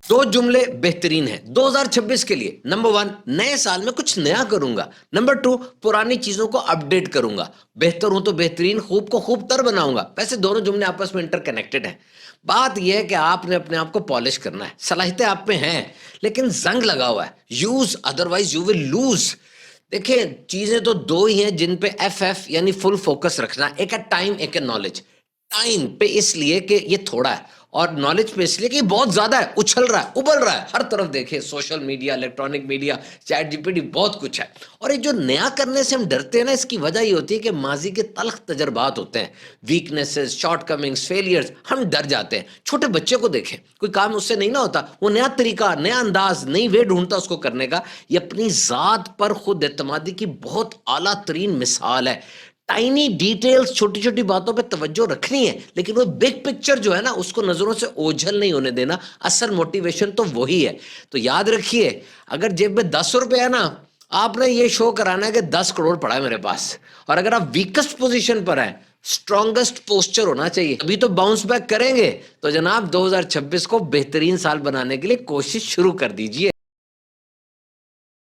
دو جملے بہترین ہیں 2026 کے لیے. نمبر 1، نئے سال میں کچھ نیا کروں گا. نمبر 2، پرانی چیزوں کو اپڈیٹ کروں گا. بہتر ہوں تو بہترین، خوب کو خوب تر بناؤں گا. ویسے دونوں جملے آپس میں انٹر کنیکٹڈ ہیں. بات یہ ہے کہ آپ نے اپنے آپ کو پالش کرنا ہے. صلاحیتیں آپ میں ہیں لیکن زنگ لگا ہوا ہے. Use otherwise you will lose. دیکھیں چیزیں تو دو ہی ہیں جن پہ ایف یعنی فل فوکس رکھنا. ایک ہے ٹائم، ایک ہے نالج. ٹائم پہ اس لیے کہ یہ تھوڑا ہے، اور نالج پہ اس لیے کہ یہ بہت زیادہ ہے، اچھل رہا ہے، ابل رہا ہے ہر طرف. دیکھیں social media, electronic media, chat G P T, بہت کچھ ہے. اور یہ جو نیا کرنے سے ہم ڈرتے ہیں نا، اس کی وجہ یہ ہوتی ہے کہ ماضی کے تلخ تجربات ہوتے ہیں، ویکنیسز، شارٹ کمنگز، فیلیئرز. ہم ڈر جاتے ہیں. چھوٹے بچے کو دیکھیں، کوئی کام اس سے نہیں نہ ہوتا، وہ نیا طریقہ، نیا انداز، نئی وے ڈھونڈتا اس کو کرنے کا. یہ اپنی ذات پر خود اعتمادی کی بہت اعلیٰ ترین مثال ہے. ٹائنی ڈیٹیلز، چھوٹی چھوٹی باتوں پہ توجہ رکھنی ہے، لیکن وہ بگ پکچر جو ہے نا اس کو نظروں سے اوجھل نہیں ہونے دینا. اصل موٹیویشن تو وہی ہے. تو یاد رکھیے، اگر جیب میں 10 روپے ہے نا، آپ نے یہ شو کرانا ہے کہ 10 کروڑ پڑا ہے میرے پاس. اور اگر آپ ویکسٹ پوزیشن پر ہیں، اسٹرانگسٹ پوسچر ہونا چاہیے، ابھی تو باؤنس بیک کریں گے. تو جناب 2026 کو بہترین سال بنانے کے لیے کوشش شروع کر دیجئے.